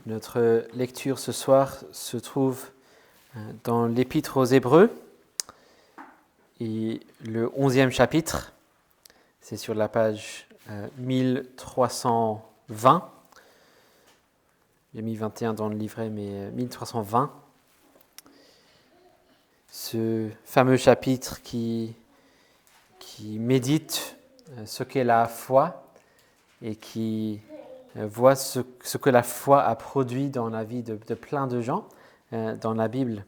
Notre lecture ce soir se trouve dans l'Épître aux Hébreux et le 11e chapitre, c'est sur la page 1320. J'ai mis 21 dans le livret, mais 1320. Ce fameux chapitre qui médite ce qu'est la foi et qui voit ce que la foi a produit dans la vie de plein de gens dans la Bible.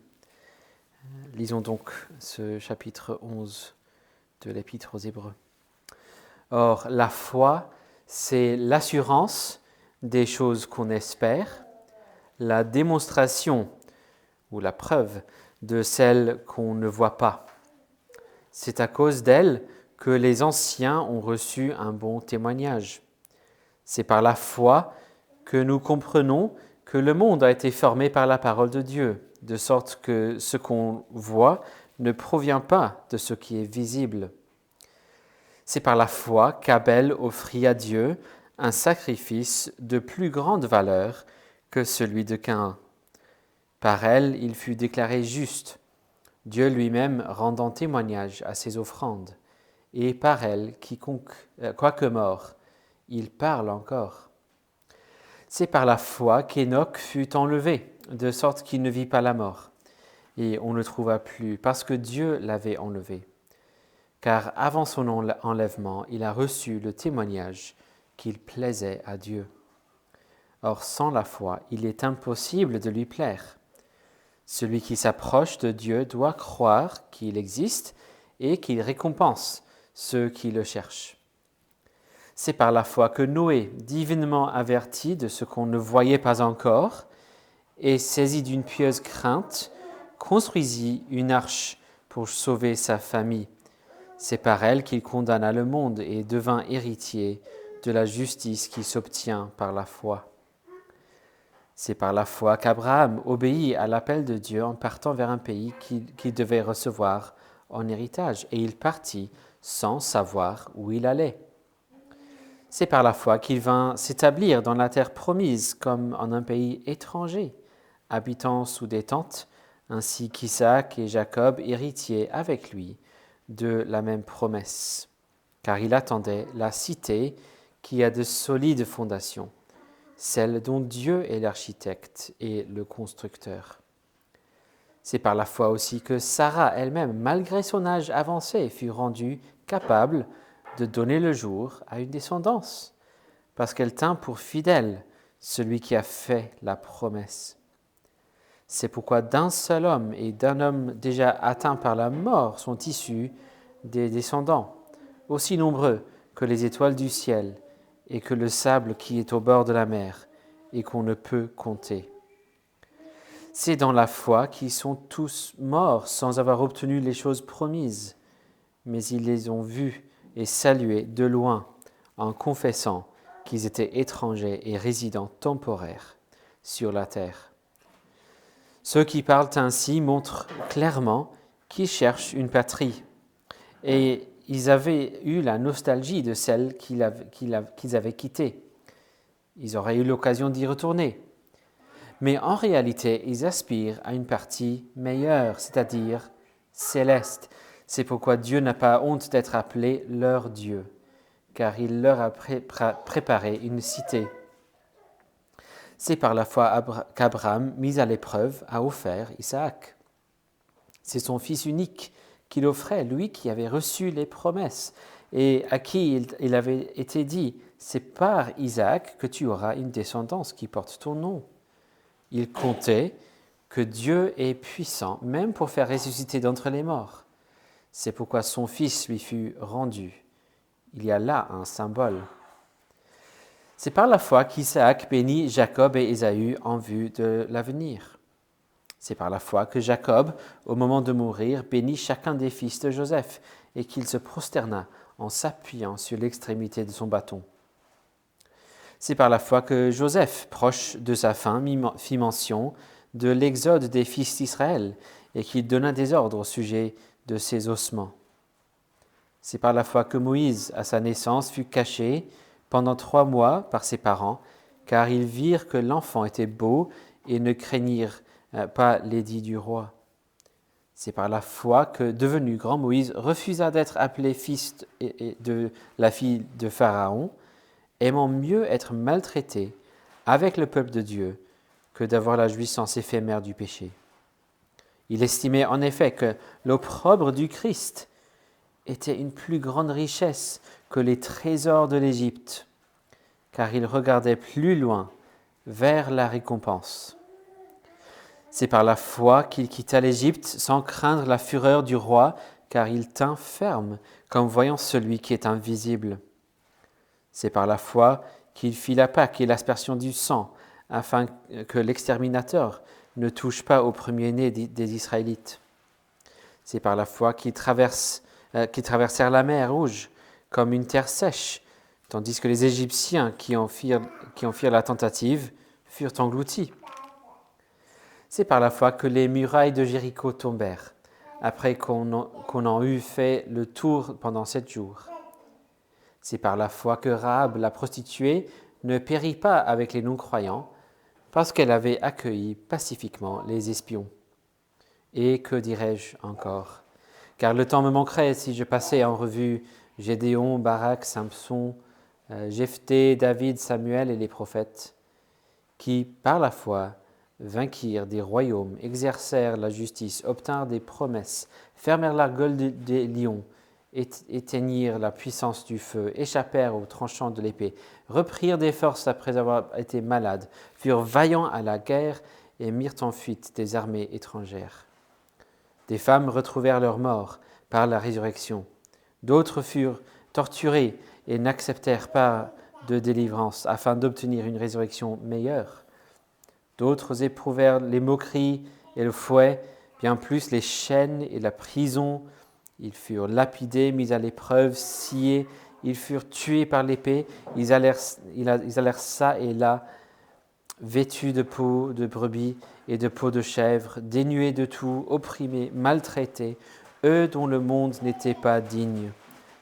Lisons donc ce chapitre 11 de l'Épître aux Hébreux. Or, la foi, c'est l'assurance des choses qu'on espère, la démonstration ou la preuve de celles qu'on ne voit pas. C'est à cause d'elle que les anciens ont reçu un bon témoignage. C'est par la foi que nous comprenons que le monde a été formé par la parole de Dieu, de sorte que ce qu'on voit ne provient pas de ce qui est visible. C'est par la foi qu'Abel offrit à Dieu un sacrifice de plus grande valeur que celui de Caïn. Par elle, il fut déclaré juste, Dieu lui-même rendant témoignage à ses offrandes. Et par elle, quiconque, quoique mort, il parle encore. C'est par la foi qu'Enoch fut enlevé, de sorte qu'il ne vit pas la mort. Et on ne le trouva plus, parce que Dieu l'avait enlevé. Car avant son enlèvement, il a reçu le témoignage qu'il plaisait à Dieu. Or, sans la foi, il est impossible de lui plaire. Celui qui s'approche de Dieu doit croire qu'il existe et qu'il récompense ceux qui le cherchent. C'est par la foi que Noé, divinement averti de ce qu'on ne voyait pas encore, et saisi d'une pieuse crainte, construisit une arche pour sauver sa famille. C'est par elle qu'il condamna le monde et devint héritier de la justice qui s'obtient par la foi. C'est par la foi qu'Abraham obéit à l'appel de Dieu en partant vers un pays qu'il devait recevoir en héritage, et il partit sans savoir où il allait. C'est par la foi qu'il vint s'établir dans la terre promise comme en un pays étranger, habitant sous des tentes, ainsi qu'Isaac et Jacob héritiers avec lui de la même promesse, car il attendait la cité qui a de solides fondations, celle dont Dieu est l'architecte et le constructeur. C'est par la foi aussi que Sarah elle-même, malgré son âge avancé, fut rendue capable de donner le jour à une descendance, parce qu'elle tint pour fidèle celui qui a fait la promesse. C'est pourquoi d'un seul homme et d'un homme déjà atteint par la mort sont issus des descendants, aussi nombreux que les étoiles du ciel et que le sable qui est au bord de la mer et qu'on ne peut compter. C'est dans la foi qu'ils sont tous morts sans avoir obtenu les choses promises, mais ils les ont vus et salués de loin en confessant qu'ils étaient étrangers et résidents temporaires sur la terre. Ceux qui parlent ainsi montrent clairement qu'ils cherchent une patrie et ils avaient eu la nostalgie de celle qu'ils avaient quittée. Ils auraient eu l'occasion d'y retourner. Mais en réalité, ils aspirent à une partie meilleure, c'est-à-dire céleste. C'est pourquoi Dieu n'a pas honte d'être appelé leur Dieu, car il leur a préparé une cité. C'est par la foi qu'Abraham, mis à l'épreuve, a offert Isaac. C'est son fils unique qu'il offrait, lui qui avait reçu les promesses et à qui il avait été dit « C'est par Isaac que tu auras une descendance qui porte ton nom ». Il comptait que Dieu est puissant, même pour faire ressusciter d'entre les morts. C'est pourquoi son fils lui fut rendu. Il y a là un symbole. C'est par la foi qu'Isaac bénit Jacob et Ésaü en vue de l'avenir. C'est par la foi que Jacob, au moment de mourir, bénit chacun des fils de Joseph et qu'il se prosterna en s'appuyant sur l'extrémité de son bâton. C'est par la foi que Joseph, proche de sa fin, fit mention de l'exode des fils d'Israël et qu'il donna des ordres au sujet de ses ossements. C'est par la foi que Moïse, à sa naissance, fut caché pendant 3 mois par ses parents car ils virent que l'enfant était beau et ne craignirent pas l'édit du roi. C'est par la foi que, devenu grand, Moïse refusa d'être appelé fils de la fille de Pharaon, aimant mieux être maltraité avec le peuple de Dieu que d'avoir la jouissance éphémère du péché. Il estimait en effet que l'opprobre du Christ était une plus grande richesse que les trésors de l'Égypte, car il regardait plus loin vers la récompense. C'est par la foi qu'il quitta l'Égypte sans craindre la fureur du roi, car il tint ferme comme voyant celui qui est invisible. C'est par la foi qu'il fit la Pâque et l'aspersion du sang, afin que l'exterminateur ne touche pas au premier-né des Israélites. C'est par la foi qu'ils traversèrent la mer Rouge comme une terre sèche, tandis que les Égyptiens qui en firent la tentative furent engloutis. C'est par la foi que les murailles de Jéricho tombèrent, après qu'on en eut fait le tour pendant 7 jours. C'est par la foi que Rahab, la prostituée, ne périt pas avec les non-croyants, parce qu'elle avait accueilli pacifiquement les espions. Et que dirais-je encore ? Car le temps me manquerait si je passais en revue Gédéon, Barak, Samson, Jephthé, David, Samuel et les prophètes, qui, par la foi, vainquirent des royaumes, exercèrent la justice, obtinrent des promesses, fermèrent la gueule des lions, éteignirent la puissance du feu, échappèrent aux tranchants de l'épée, reprirent des forces après avoir été malades, furent vaillants à la guerre et mirent en fuite des armées étrangères. Des femmes retrouvèrent leur mort par la résurrection. D'autres furent torturées et n'acceptèrent pas de délivrance afin d'obtenir une résurrection meilleure. D'autres éprouvèrent les moqueries et le fouet, bien plus les chaînes et la prison. Ils furent lapidés, mis à l'épreuve, sciés, ils furent tués par l'épée, ils allèrent çà et là, vêtus de peau de brebis et de peau de chèvre, dénués de tout, opprimés, maltraités, eux dont le monde n'était pas digne,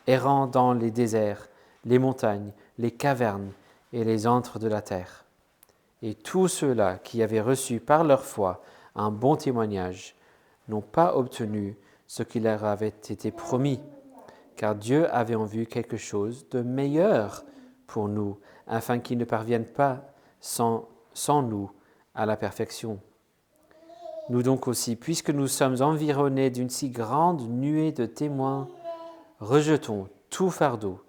errant dans les déserts, les montagnes, les cavernes et les antres de la terre. Et tous ceux-là qui avaient reçu par leur foi un bon témoignage n'ont pas obtenu ce qui leur avait été promis, car Dieu avait en vue quelque chose de meilleur pour nous, afin qu'ils ne parviennent pas sans nous à la perfection. Nous donc aussi, puisque nous sommes environnés d'une si grande nuée de témoins, rejetons tout fardeau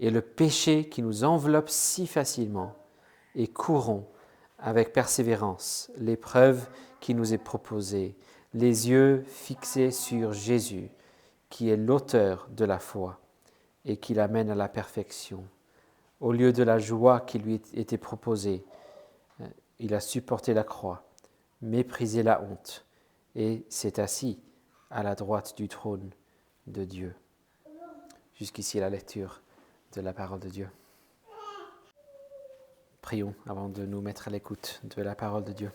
et le péché qui nous enveloppe si facilement, et courons avec persévérance l'épreuve qui nous est proposée, les yeux fixés sur Jésus, qui est l'auteur de la foi et qui l'amène à la perfection. Au lieu de la joie qui lui était proposée, il a supporté la croix, méprisé la honte et s'est assis à la droite du trône de Dieu. Jusqu'ici la lecture de la parole de Dieu. Prions avant de nous mettre à l'écoute de la parole de Dieu.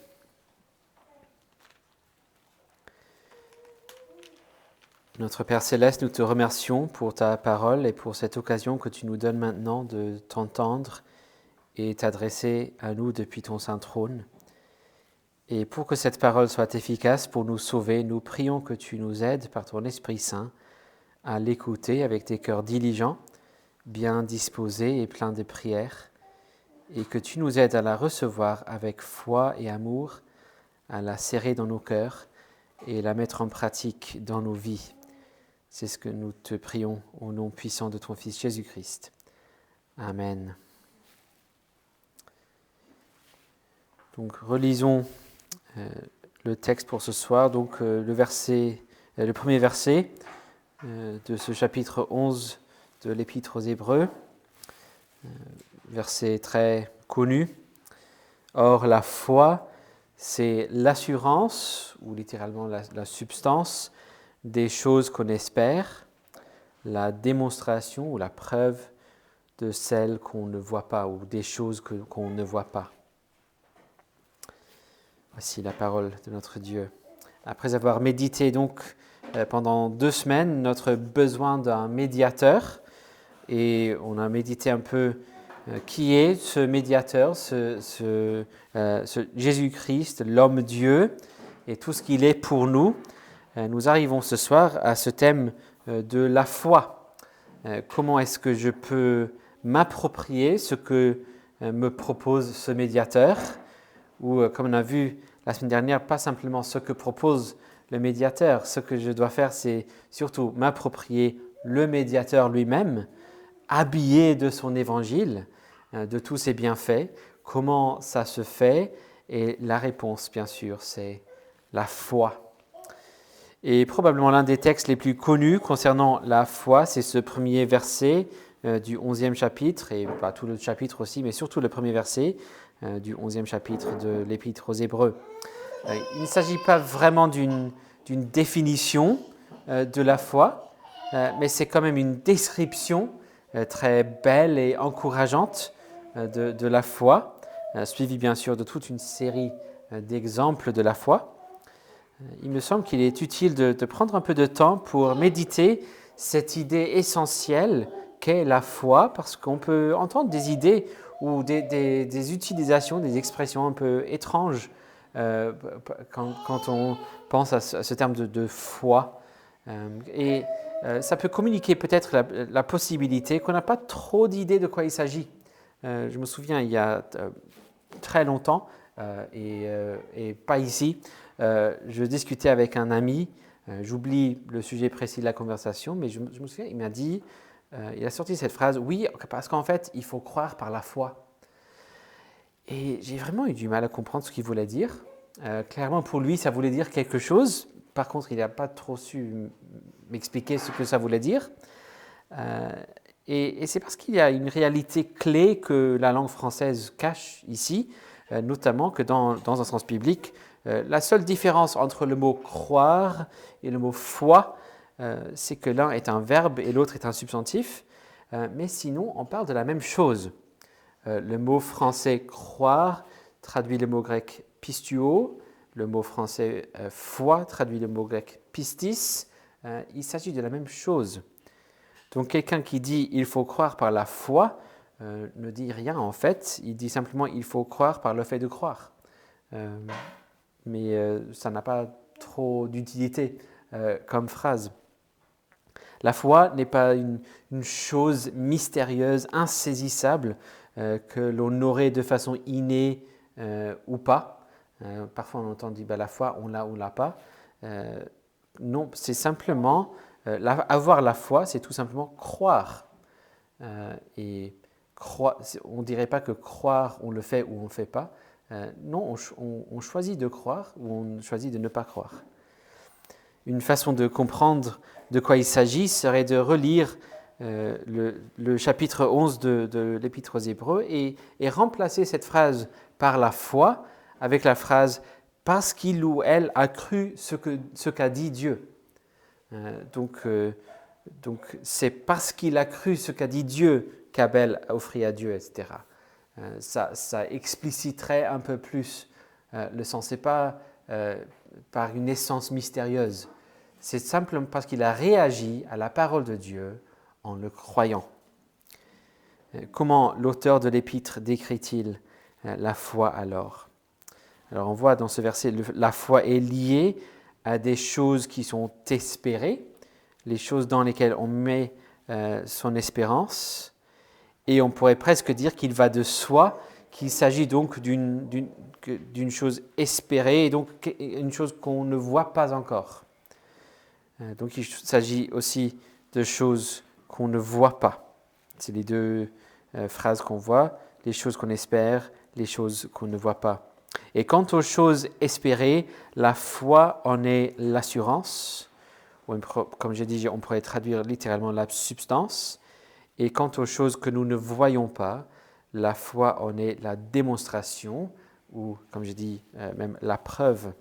Notre Père Céleste, nous te remercions pour ta parole et pour cette occasion que tu nous donnes maintenant de t'entendre et t'adresser à nous depuis ton saint trône. Et pour que cette parole soit efficace pour nous sauver, nous prions que tu nous aides par ton Esprit Saint à l'écouter avec des cœurs diligents, bien disposés et pleins de prières, et que tu nous aides à la recevoir avec foi et amour, à la serrer dans nos cœurs et la mettre en pratique dans nos vies. C'est ce que nous te prions au nom puissant de ton Fils Jésus-Christ. Amen. Donc relisons le texte pour ce soir, donc le premier verset de ce chapitre 11 de l'Épître aux Hébreux, verset très connu. Or la foi, c'est l'assurance, ou littéralement la substance, des choses qu'on espère, la démonstration ou la preuve de celles qu'on ne voit pas ou des choses qu'on ne voit pas. Voici la parole de notre Dieu. Après avoir médité donc pendant 2 semaines notre besoin d'un médiateur, et on a médité un peu qui est ce médiateur, ce Jésus-Christ, l'homme-Dieu, et tout ce qu'il est pour nous. Nous arrivons ce soir à ce thème de la foi. Comment est-ce que je peux m'approprier ce que me propose ce médiateur, ou comme on a vu la semaine dernière, pas simplement ce que propose le médiateur. Ce que je dois faire, c'est surtout m'approprier le médiateur lui-même, habillé de son évangile, de tous ses bienfaits. Comment ça se fait? Et la réponse, bien sûr, c'est la foi. Et probablement l'un des textes les plus connus concernant la foi, c'est ce premier verset du 11e chapitre, et pas tout le chapitre aussi, mais surtout le premier verset du 11e chapitre de l'Épître aux Hébreux. Il ne s'agit pas vraiment d'une définition de la foi, mais c'est quand même une description très belle et encourageante de la foi, suivie bien sûr de toute une série d'exemples de la foi. Il me semble qu'il est utile de prendre un peu de temps pour méditer cette idée essentielle qu'est la foi, parce qu'on peut entendre des idées ou des utilisations, des expressions un peu étranges quand on pense à ce terme de foi. Et ça peut communiquer peut-être la possibilité qu'on n'a pas trop d'idées de quoi il s'agit. Je me souviens, il y a très longtemps, et pas ici, je discutais avec un ami, j'oublie le sujet précis de la conversation, mais je me souviens, il m'a dit, il a sorti cette phrase, oui, parce qu'en fait, il faut croire par la foi. Et j'ai vraiment eu du mal à comprendre ce qu'il voulait dire. Clairement, pour lui, ça voulait dire quelque chose. Par contre, il n'a pas trop su m'expliquer ce que ça voulait dire. Et c'est parce qu'il y a une réalité clé que la langue française cache ici, notamment que dans un sens biblique, la seule différence entre le mot croire et le mot foi, c'est que l'un est un verbe et l'autre est un substantif, mais sinon on parle de la même chose. Le mot français croire traduit le mot grec pistuo, le mot français foi traduit le mot grec pistis, il s'agit de la même chose. Donc quelqu'un qui dit il faut croire par la foi ne dit rien en fait, il dit simplement il faut croire par le fait de croire. Mais ça n'a pas trop d'utilité comme phrase. La foi n'est pas une chose mystérieuse, insaisissable, que l'on aurait de façon innée ou pas. Parfois on entend dire la foi, on l'a ou on l'a pas. Non, c'est simplement, avoir la foi, c'est tout simplement croire. Et on ne dirait pas que croire, on le fait ou on ne le fait pas. Non, on choisit de croire ou on choisit de ne pas croire. Une façon de comprendre de quoi il s'agit serait de relire le chapitre 11 de l'Épître aux Hébreux et remplacer cette phrase par la foi avec la phrase « parce qu'il ou elle a cru ce qu'a dit Dieu ». Donc c'est parce qu'il a cru ce qu'a dit Dieu qu'Abel a offert à Dieu, etc. Ça expliciterait un peu plus le sens. Ce n'est pas par une essence mystérieuse. C'est simplement parce qu'il a réagi à la parole de Dieu en le croyant. Comment l'auteur de l'épître décrit-il la foi alors? Alors on voit dans ce verset, la foi est liée à des choses qui sont espérées, les choses dans lesquelles on met son espérance. Et on pourrait presque dire qu'il va de soi, qu'il s'agit donc d'une chose espérée, et donc une chose qu'on ne voit pas encore. Donc il s'agit aussi de choses qu'on ne voit pas. C'est les deux phrases qu'on voit, les choses qu'on espère, les choses qu'on ne voit pas. Et quant aux choses espérées, la foi en est l'assurance, ou comme j'ai dit, on pourrait traduire littéralement la substance. Et quant aux choses que nous ne voyons pas, la foi en est la démonstration, ou comme j'ai dit, même la preuve.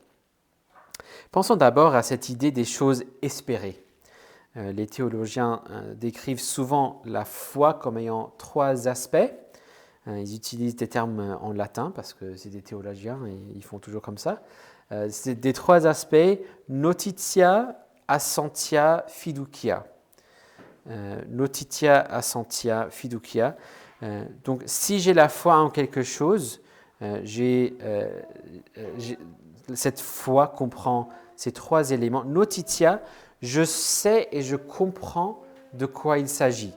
Pensons d'abord à cette idée des choses espérées. Les théologiens décrivent souvent la foi comme ayant trois aspects. Ils utilisent des termes en latin parce que c'est des théologiens et ils font toujours comme ça. C'est des trois aspects, notitia, assentia, fiducia. Notitia, assentia, fiducia. Donc, si j'ai la foi en quelque chose, cette foi comprend ces trois éléments. Notitia, je sais et je comprends de quoi il s'agit.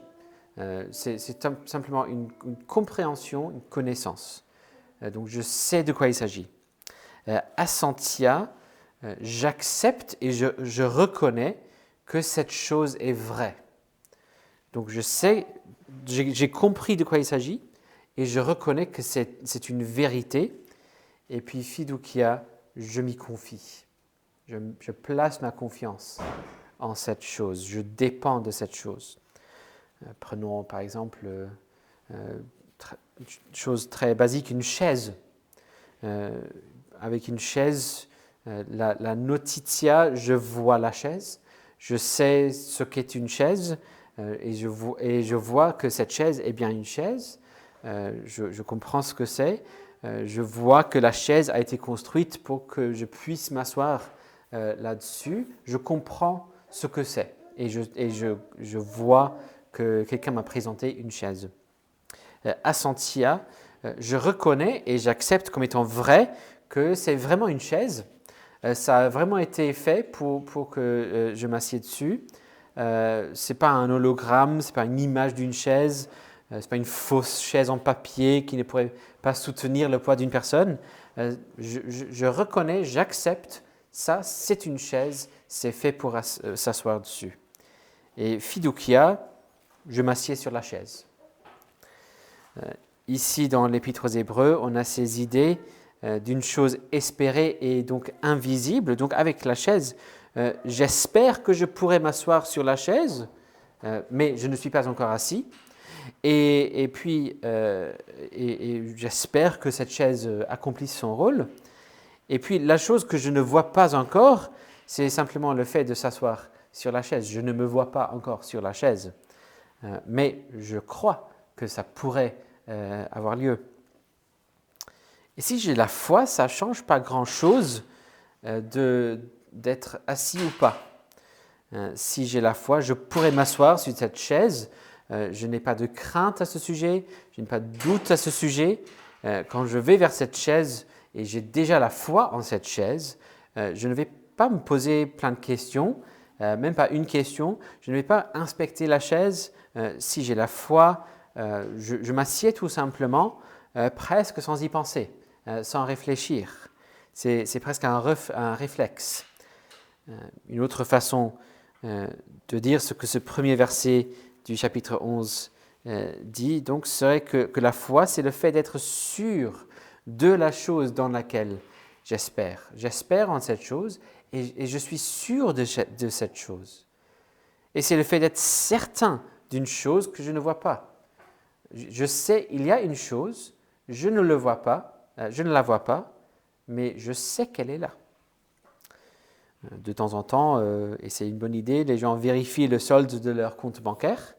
C'est simplement une compréhension, une connaissance. Donc, je sais de quoi il s'agit. Assentia, j'accepte et je reconnais que cette chose est vraie. Donc, je sais, j'ai compris de quoi il s'agit et je reconnais que c'est une vérité. Et puis, fiducia, je m'y confie. Je place ma confiance en cette chose. Je dépends de cette chose. Prenons par exemple une chose très basique, une chaise. Avec une chaise, la notitia, je vois la chaise. Je sais ce qu'est une chaise et je vois que cette chaise est bien une chaise. Je comprends ce que c'est. Je vois que la chaise a été construite pour que je puisse m'asseoir là-dessus. Je comprends ce que c'est et je vois que quelqu'un m'a présenté une chaise. Assentia, je reconnais et j'accepte comme étant vrai que c'est vraiment une chaise. Ça a vraiment été fait pour que je m'assieds dessus. Ce n'est pas un hologramme, ce n'est pas une image d'une chaise, ce n'est pas une fausse chaise en papier qui ne pourrait pas soutenir le poids d'une personne. Je reconnais, j'accepte, ça c'est une chaise, c'est fait pour s'asseoir dessus. Et fiducia, je m'assieds sur la chaise. Ici, dans l'Épître aux Hébreux, on a ces idées d'une chose espérée et donc invisible. Donc avec la chaise, j'espère que je pourrai m'asseoir sur la chaise, mais je ne suis pas encore assis. Et puis, j'espère que cette chaise accomplisse son rôle. Et puis, la chose que je ne vois pas encore, c'est simplement le fait de s'asseoir sur la chaise. Je ne me vois pas encore sur la chaise, mais je crois que ça pourrait avoir lieu. Et si j'ai la foi, ça ne change pas grand-chose d'être assis ou pas. Si j'ai la foi, je pourrais m'asseoir sur cette chaise. Je n'ai pas de crainte à ce sujet, je n'ai pas de doute à ce sujet. Quand je vais vers cette chaise et j'ai déjà la foi en cette chaise, je ne vais pas me poser plein de questions, même pas une question. Je ne vais pas inspecter la chaise. Si j'ai la foi, je m'assieds tout simplement, presque sans y penser, sans réfléchir. C'est presque un réflexe. Une autre façon de dire ce que ce premier verset du chapitre 11 dit, donc, serait que la foi, c'est le fait d'être sûr de la chose dans laquelle j'espère. J'espère en cette chose et je suis sûr de cette chose. Et c'est le fait d'être certain d'une chose que je ne vois pas. Je sais, il y a une chose, je ne la vois pas, mais je sais qu'elle est là. De temps en temps, et c'est une bonne idée, les gens vérifient le solde de leur compte bancaire.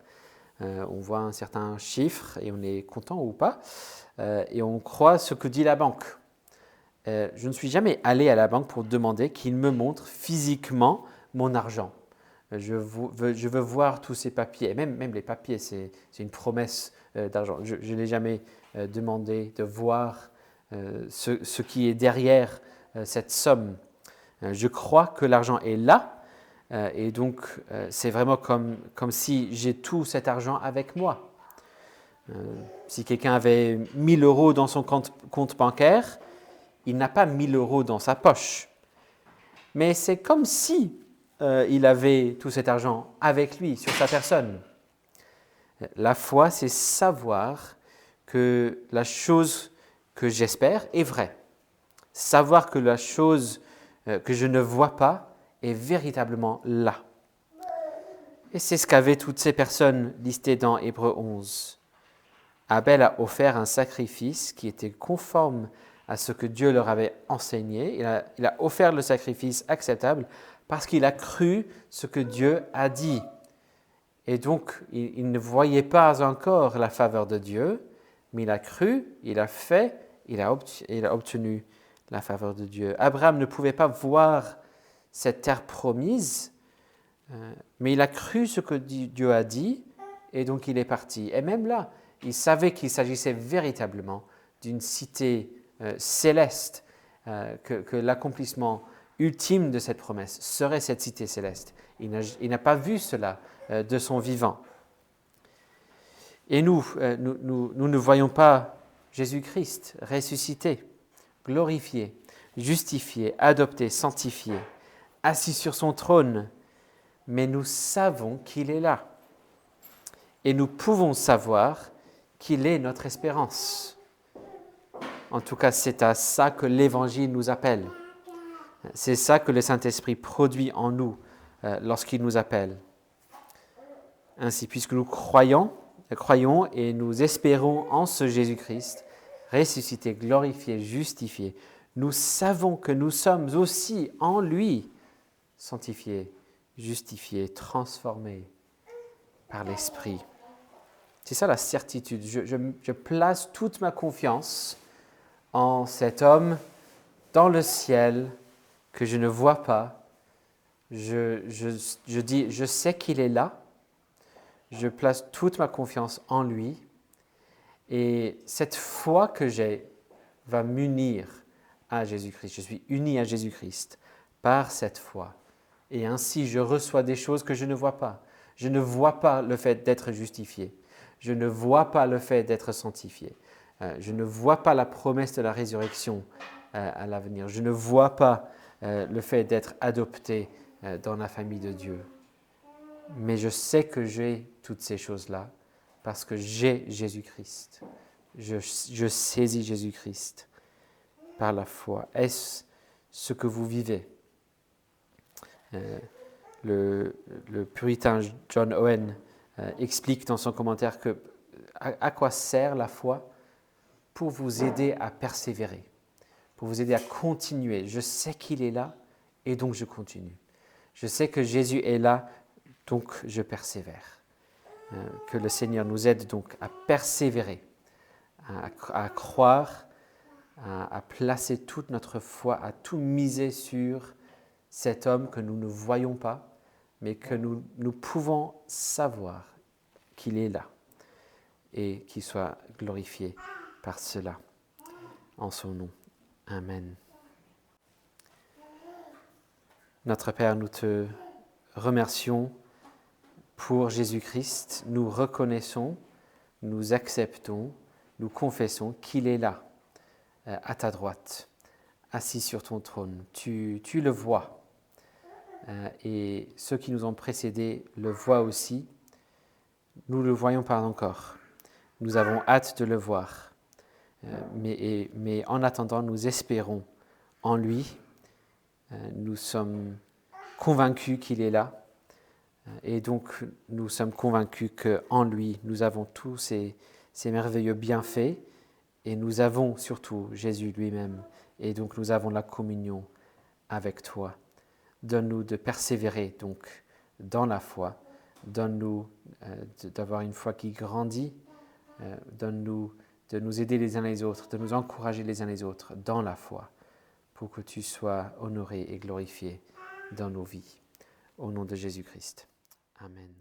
On voit un certain chiffre et on est content ou pas, et on croit ce que dit la banque. Je ne suis jamais allé à la banque pour demander qu'ils me montrent physiquement mon argent. Je veux voir tous ces papiers, et même les papiers, c'est une promesse d'argent. Je n'ai jamais demandé de voir ce qui est derrière cette somme. Je crois que l'argent est là, et donc c'est vraiment comme si j'ai tout cet argent avec moi. Si quelqu'un avait 1000 € dans son compte bancaire, il n'a pas 1000 € dans sa poche. Mais c'est comme si il avait tout cet argent avec lui, sur sa personne. La foi, c'est savoir que la chose que j'espère est vraie. Savoir que la chose que je ne vois pas est véritablement là. Et c'est ce qu'avaient toutes ces personnes listées dans Hébreux 11. Abel a offert un sacrifice qui était conforme à ce que Dieu leur avait enseigné. Il a offert le sacrifice acceptable parce qu'il a cru ce que Dieu a dit. Et donc, il ne voyait pas encore la faveur de Dieu, mais il a cru, il a fait, il a obtenu la faveur de Dieu. Abraham ne pouvait pas voir cette terre promise, mais il a cru ce que Dieu a dit, et donc il est parti. Et même là, Ils savaient qu'il s'agissait véritablement d'une cité céleste, que l'accomplissement ultime de cette promesse serait cette cité céleste. Il n'a pas vu cela de son vivant. Et nous ne voyons pas Jésus-Christ ressuscité, glorifié, justifié, adopté, sanctifié, assis sur son trône, mais nous savons qu'il est là. Et nous pouvons savoir qu'il est notre espérance. En tout cas, c'est à ça que l'Évangile nous appelle. C'est ça que le Saint-Esprit produit en nous lorsqu'il nous appelle. Ainsi, puisque nous croyons et nous espérons en ce Jésus-Christ, ressuscité, glorifié, justifié, nous savons que nous sommes aussi en lui sanctifiés, justifiés, transformés par l'Esprit. C'est ça la certitude. Je place toute ma confiance en cet homme dans le ciel que je ne vois pas. Je dis, je sais qu'il est là. Je place toute ma confiance en lui. Et cette foi que j'ai va m'unir à Jésus-Christ. Je suis uni à Jésus-Christ par cette foi. Et ainsi, je reçois des choses que je ne vois pas. Je ne vois pas le fait d'être justifié. Je ne vois pas le fait d'être sanctifié. Je ne vois pas la promesse de la résurrection à l'avenir. Je ne vois pas le fait d'être adopté dans la famille de Dieu. Mais je sais que j'ai toutes ces choses-là parce que j'ai Jésus-Christ. Je saisis Jésus-Christ par la foi. Est-ce ce que vous vivez? Le puritain John Owen explique dans son commentaire à quoi sert la foi? Pour vous aider à persévérer, pour vous aider à continuer. Je sais qu'il est là et donc je continue. Je sais que Jésus est là, donc je persévère. Que le Seigneur nous aide donc à persévérer, à croire, à placer toute notre foi, à tout miser sur cet homme que nous ne voyons pas, mais que nous pouvons savoir qu'il est là et qu'il soit glorifié par cela. En son nom. Amen. Notre Père, nous te remercions pour Jésus-Christ. Nous reconnaissons, nous acceptons, nous confessons qu'il est là, à ta droite, assis sur ton trône. Tu le vois. Et ceux qui nous ont précédés le voient aussi. Nous ne le voyons pas encore. Nous avons hâte de le voir. Mais en attendant, nous espérons en lui. Nous sommes convaincus qu'il est là. Et donc, nous sommes convaincus qu'en lui, nous avons tous ces merveilleux bienfaits. Et nous avons surtout Jésus lui-même. Et donc, nous avons la communion avec toi. Donne-nous de persévérer donc dans la foi. Donne-nous d'avoir une foi qui grandit. Donne-nous de nous aider les uns les autres, de nous encourager les uns les autres dans la foi, pour que tu sois honoré et glorifié dans nos vies. Au nom de Jésus-Christ. Amen.